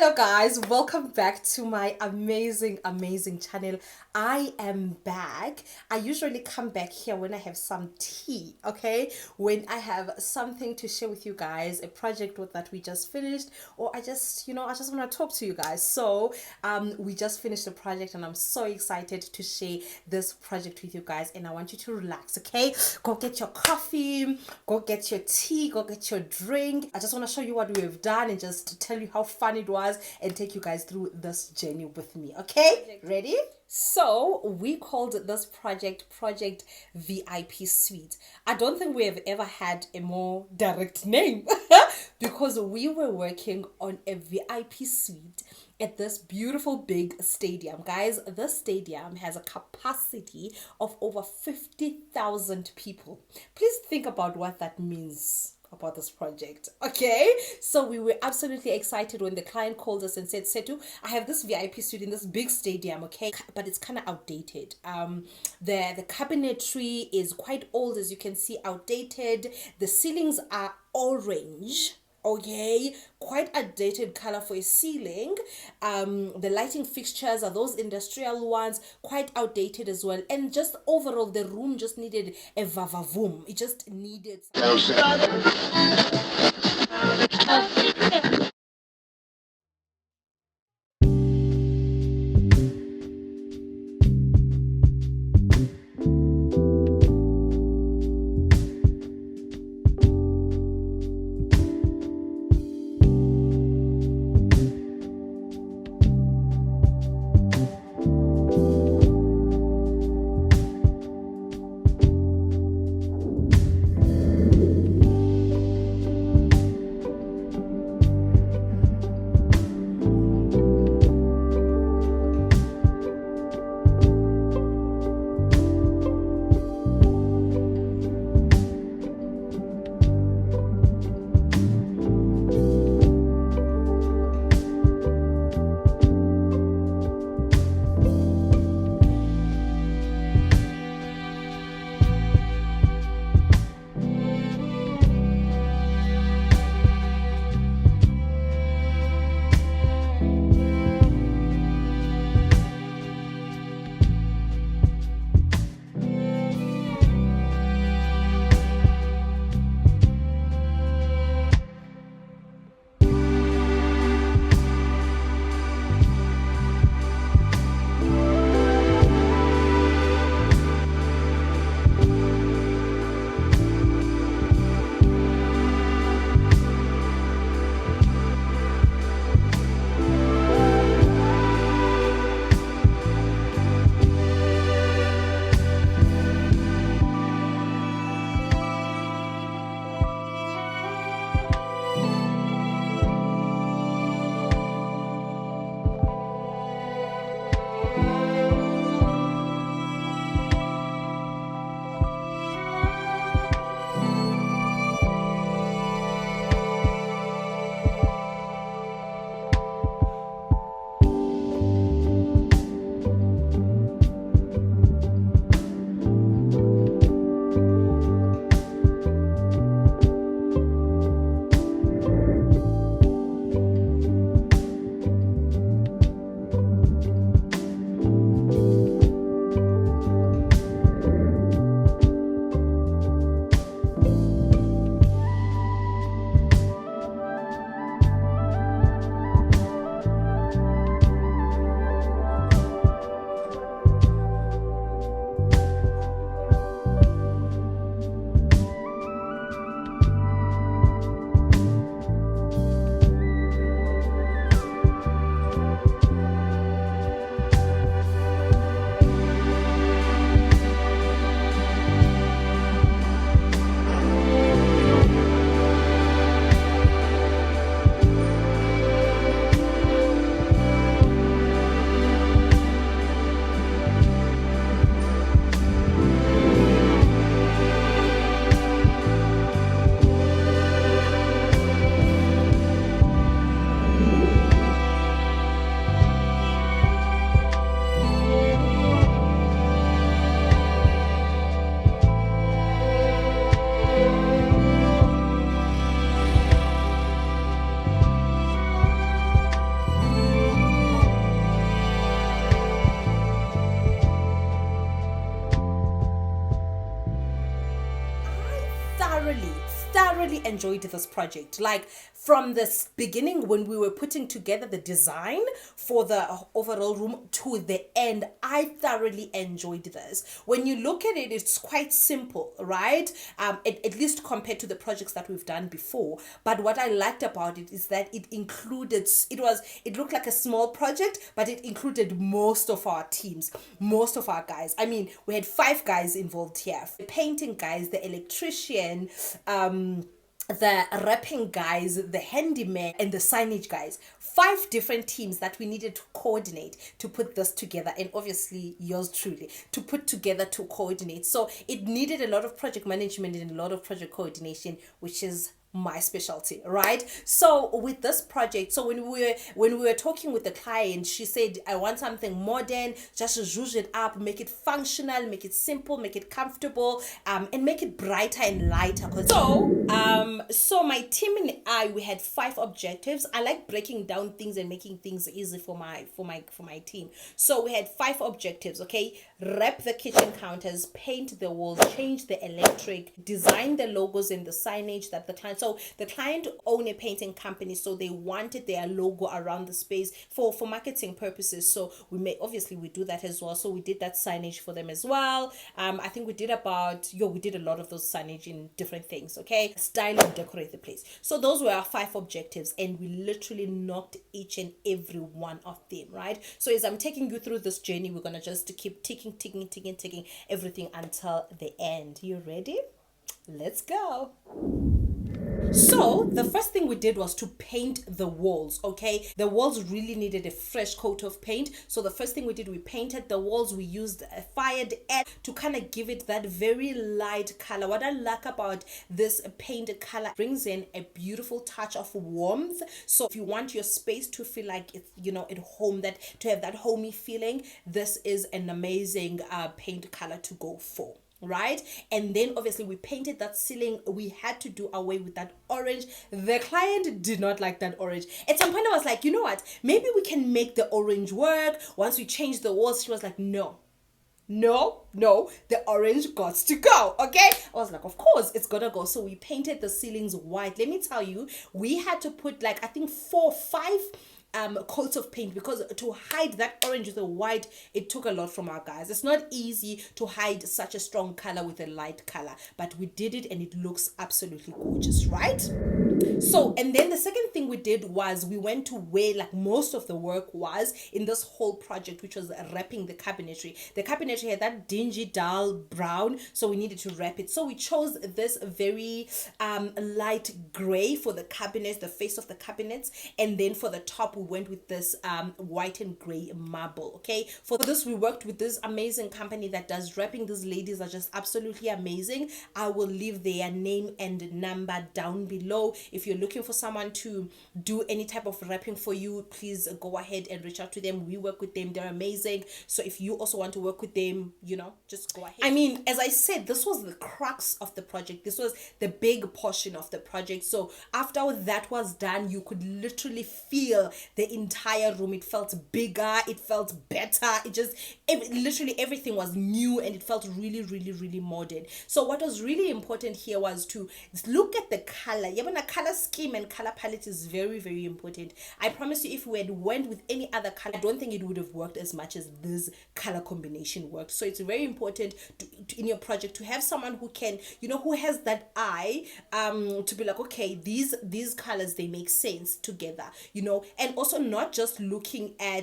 Hello guys, welcome back to my amazing channel. I am back. I usually come back here when I have some tea, okay, when I have something to share with you guys, a project that we just finished, or I just want to talk to you guys. So we just finished the project and I'm so excited to share this project with you guys, and I want you to relax, okay? Go get your coffee, go get your tea, go get your drink. I just want to show you what we have done and just tell you how fun it was and take you guys through this journey with me, okay? Ready? So we called this project VIP Suite. I don't think we have ever had a more direct name because we were working on a VIP suite at this beautiful big stadium. Guys, this stadium has a capacity of over 50,000 people. Please think about what that means about this project. Okay, so we were absolutely excited when the client called us and said, Setu, I have this VIP suite in this big stadium, okay, but it's kind of outdated. The cabinetry is quite old, as you can see, outdated. The ceilings are orange, okay, quite a dated color for a ceiling. The lighting fixtures are those industrial ones, quite outdated as well, and just overall the room just needed a vavavoom. It just needed thoroughly enjoyed this project. Like from the beginning when we were putting together the design for the overall room to the end, I thoroughly enjoyed this. When you look at it, it's quite simple, right? At least compared to the projects that we've done before. But what I liked about it is that it included, it looked like a small project, but it included most of our teams, most of our guys. I mean, we had 5 guys involved here: the painting guys, the electrician, the wrapping guys, the handyman, and the signage guys. 5 different teams that we needed to coordinate to put this together, and obviously yours truly to put together to coordinate. So it needed a lot of project management and a lot of project coordination, which is my specialty, right? So with this project, so when we were talking with the client, she said, I want something modern, just zhuzh it up, make it functional, make it simple, make it comfortable, and make it brighter and lighter. So my team and I, we had 5 objectives. I like breaking down things and making things easy for my team. So we had 5 objectives. Okay, wrap the kitchen counters, paint the walls, change the electric, design the logos and the signage that the client. So the client owned a painting company, so they wanted their logo around the space for marketing purposes. So we do that as well. So we did that signage for them as well. I think we did a lot of those signage in different things. Okay, style and decorate the place. So those were our 5 objectives, and we literally knocked each and every one of them, right? So as I'm taking you through this journey, we're gonna just keep ticking everything until the end. You ready? Let's go. So the first thing we did was to paint the walls. Okay, the walls really needed a fresh coat of paint. So the first thing we did, we painted the walls. We used a fired air to kind of give it that very light color. What I like about this paint color, brings in a beautiful touch of warmth. So if you want your space to feel like it's, at home, that to have that homey feeling, this is an amazing paint color to go for, right? And then obviously we painted that ceiling. We had to do away with that orange. The client did not like that orange. At some point I was like, you know what, maybe we can make the orange work. Once we changed the walls, she was like, no, the orange got to go. Okay, I was like, of course it's gonna go. So we painted the ceilings white. Let me tell you, we had to put like, I think 4 or 5 coats of paint, because to hide that orange with the white, it took a lot from our guys. It's not easy to hide such a strong color with a light color, but we did it and it looks absolutely gorgeous, right? So, and then the second thing we did was we went to where like most of the work was in this whole project, which was wrapping the cabinetry. The cabinetry had that dingy dull brown, so we needed to wrap it. So we chose this very light gray for the cabinets, the face of the cabinets, and then for the top we went with this white and gray marble. Okay, for this we worked with this amazing company that does wrapping. These ladies are just absolutely amazing. I will leave their name and number down below. If you're looking for someone to do any type of wrapping for you, please go ahead and reach out to them. We work with them, they're amazing. So if you also want to work with them, just go ahead. I mean, as I said, this was the crux of the project. This was the big portion of the project. So after that was done, you could literally feel the entire room. It felt bigger, it felt better, literally everything was new, and it felt really, really, really modern. So what was really important here was to look at the color. Color scheme and color palette is very, very important. I promise you, if we had went with any other color, I don't think it would have worked as much as this color combination worked. So it's very important to in your project to have someone who can, who has that eye to be like, okay, these colors, they make sense together, and also not just looking at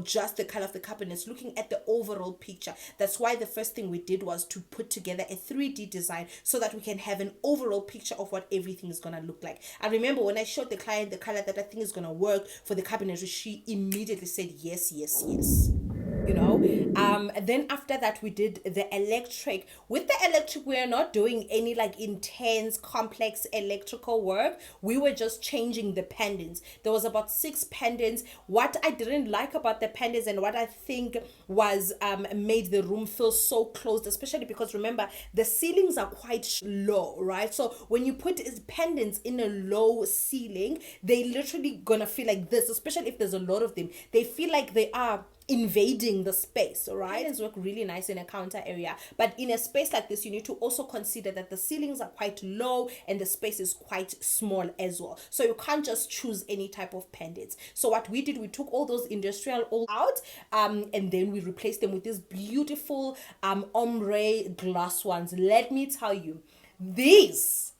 just the color of the cabinets, looking at the overall picture. That's why the first thing we did was to put together a 3D design so that we can have an overall picture of what everything is gonna look like. I remember when I showed the client the color that I think is gonna work for the cabinetry, she immediately said yes. Then after that we did the electric. With the electric, we are not doing any like intense complex electrical work. We were just changing the pendants. There was about 6 pendants. What I didn't like about the pendants, and what I think was made the room feel so closed, especially because remember the ceilings are quite low, right? So when you put pendants in a low ceiling, they literally gonna feel like this, especially if there's a lot of them. They feel like they are invading the space. All right, it's work really nice in a counter area, but in a space like this you need to also consider that the ceilings are quite low and the space is quite small as well, so you can't just choose any type of pendants. So what we did, we took all those industrial all out, and then we replaced them with these beautiful ombre glass ones. Let me tell you, these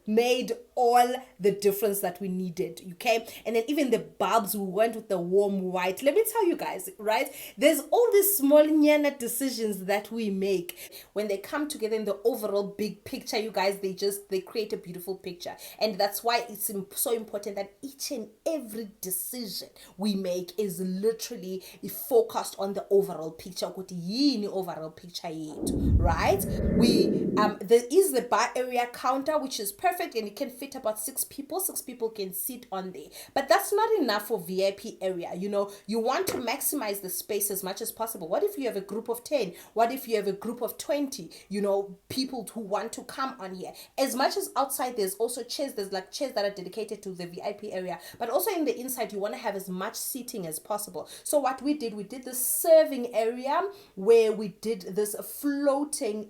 made all the difference that we needed. Okay, and then even the bulbs, we went with the warm white. Let me tell you guys, right, there's all these small nyana decisions that we make. When they come together in the overall big picture, you guys, they create a beautiful picture. And that's why it's so important that each and every decision we make is literally focused on the overall picture. Overall picture, right? There is the bar area counter, which is perfect, and it can fit about 6 people. 6 people can sit on there, but that's not enough for VIP area. You want to maximize the space as much as possible. What if you have a group of 10? What if you have a group of 20 people who want to come on here? As much as outside there's also chairs, there's like chairs that are dedicated to the VIP area, but also in the inside you want to have as much seating as possible. So what we did this serving area where we did this floating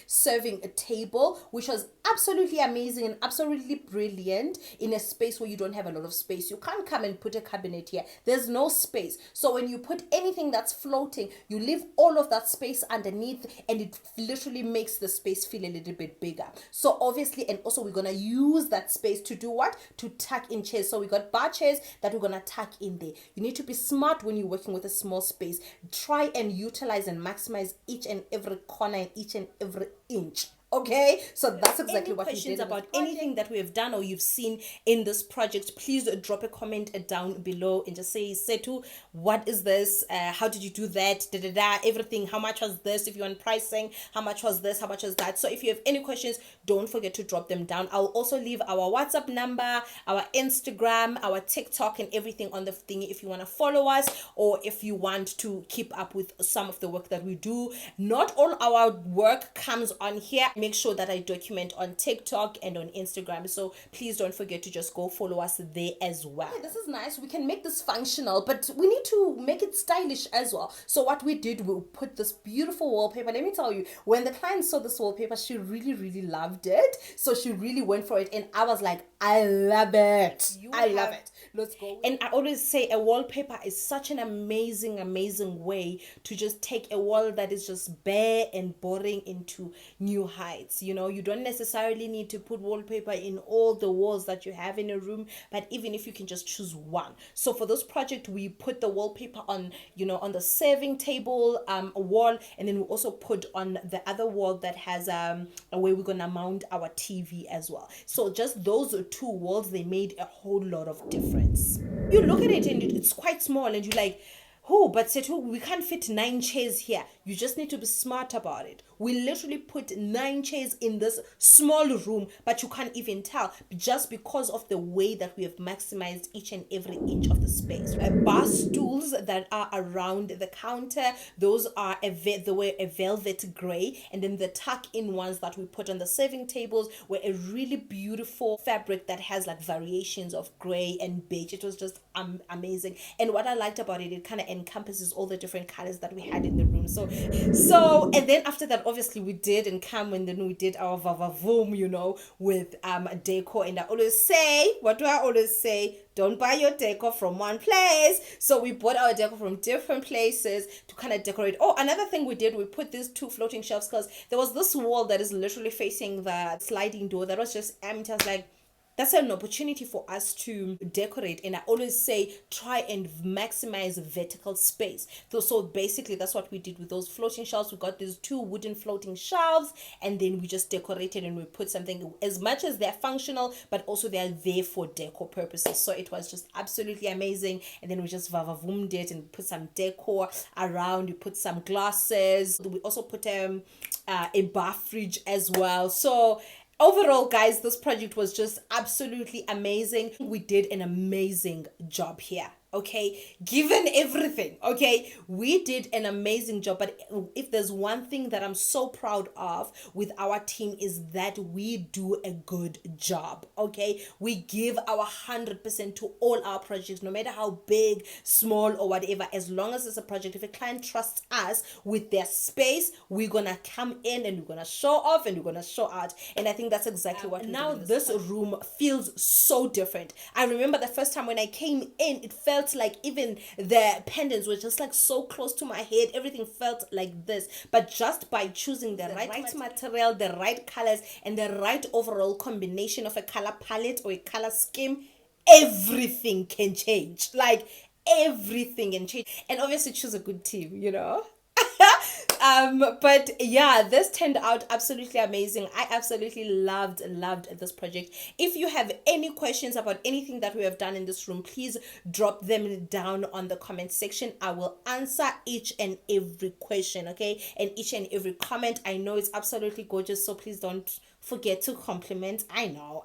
serving table, which was absolutely amazing and absolutely brilliant in a space where you don't have a lot of space. You can't come and put a cabinet here. There's no space. So when you put anything that's floating, you leave all of that space underneath, and it literally makes the space feel a little bit bigger. So obviously, and also we're going to use that space to do what? To tuck in chairs. So we got bar chairs that we're going to tuck in there. You need to be smart when you're working with a small space. Try and utilize and maximize each and every corner and each and every inch. Okay, so that's exactly what we did. About anything that we have done or you've seen in this project, please drop a comment down below and just say, Setu, what is this? How did you do that? Everything. How much was this? If you want pricing, how much was this? How much was that? So if you have any questions, don't forget to drop them down. I'll also leave our WhatsApp number, our Instagram, our TikTok, and everything on the thingy if you want to follow us, or if you want to keep up with some of the work that we do. Not all our work comes on here. Make sure that I document on TikTok and on Instagram, so please don't forget to just go follow us there as well. Okay, this is nice. We can make this functional, but we need to make it stylish as well. So what we did, we put this beautiful wallpaper. Let me tell you, when the client saw this wallpaper, she really loved it. So she really went for it, and I was like, I love it. I love it. Let's go. And I always say a wallpaper is such an amazing way to just take a wall that is just bare and boring into new heights. You don't necessarily need to put wallpaper in all the walls that you have in a room, but even if you can just choose one. So for this project, we put the wallpaper on, on the serving table wall, and then we also put on the other wall that has where we're gonna mount our TV as well. So just those 2 walls, they made a whole lot of difference. You look at it and it's quite small, and you're like, oh, but Setu, we can't fit 9 chairs here. You just need to be smart about it. We literally put 9 chairs in this small room, but you can't even tell, just because of the way that we have maximized each and every inch of the space. Bar stools that are around the counter, those are a velvet gray, and then the tuck-in ones that we put on the serving tables were a really beautiful fabric that has like variations of gray and beige. It was just amazing, and what I liked about it, it kind of encompasses all the different colors that we had in the room. So and then after that, obviously we did and then we did our vavavoom, with decor. And I always say, what do I always say? Don't buy your decor from one place. So we bought our decor from different places to kind of decorate. Oh, another thing we did, we put these 2 floating shelves, because there was this wall that is literally facing the sliding door that was just empty. I was like, that's an opportunity for us to decorate. And I always say, try and maximize vertical space. So basically that's what we did with those floating shelves. We got these 2 wooden floating shelves, and then we just decorated and we put something, as much as they're functional, but also they're there for decor purposes. So it was just absolutely amazing. And then we just vavavoomed it and put some decor around. We put some glasses. We also put a bar fridge as well. So overall, guys, this project was just absolutely amazing. We did an amazing job here. okay, given everything, okay, we did an amazing job. But if there's one thing that I'm so proud of with our team is that we do a good job, okay? We give our 100% to all our projects, no matter how big, small, or whatever. As long as it's a project, if a client trusts us with their space, we're gonna come in and we're gonna show off and we're gonna show out. And I think that's exactly what now this room feels so different. I remember the first time when I came in, it felt like even the pendants were just like so close to my head. Everything felt like this. But just by choosing the right material, the right colors, and the right overall combination of a color palette or a color scheme, everything can change. Like everything can change. And obviously choose a good team, you know. But yeah, this turned out absolutely amazing. I absolutely loved this project. If you have any questions about anything that we have done in this room, please drop them down on the comment section. I will answer each and every question, okay, and each and every comment. I know it's absolutely gorgeous, so please don't forget to compliment. I know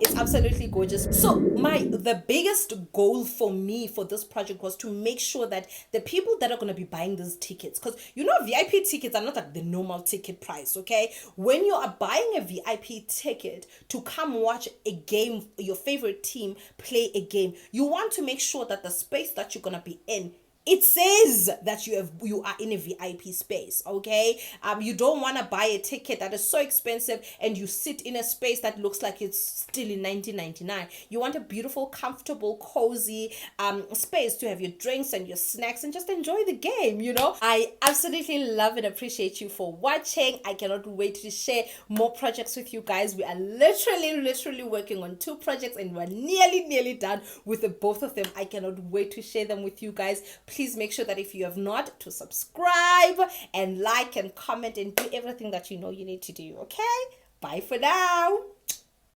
it's absolutely gorgeous. So the biggest goal for me for this project was to make sure that the people that are going to be buying these tickets, because you know VIP tickets are not like the normal ticket price, okay? When you are buying a VIP ticket to come watch a game, your favorite team play a game, you want to make sure that the space that you're going to be in, it says that you are in a VIP space, okay? You don't want to buy a ticket that is so expensive and you sit in a space that looks like it's still in 1999. You want a beautiful, comfortable, cozy space to have your drinks and your snacks and just enjoy the game, you know? I absolutely love and appreciate you for watching. I cannot wait to share more projects with you guys. We are literally working on 2 projects and we're nearly done with both of them. I cannot wait to share them with you guys. Please make sure that if you have not, to subscribe and like and comment and do everything that you know you need to do, okay? Bye for now.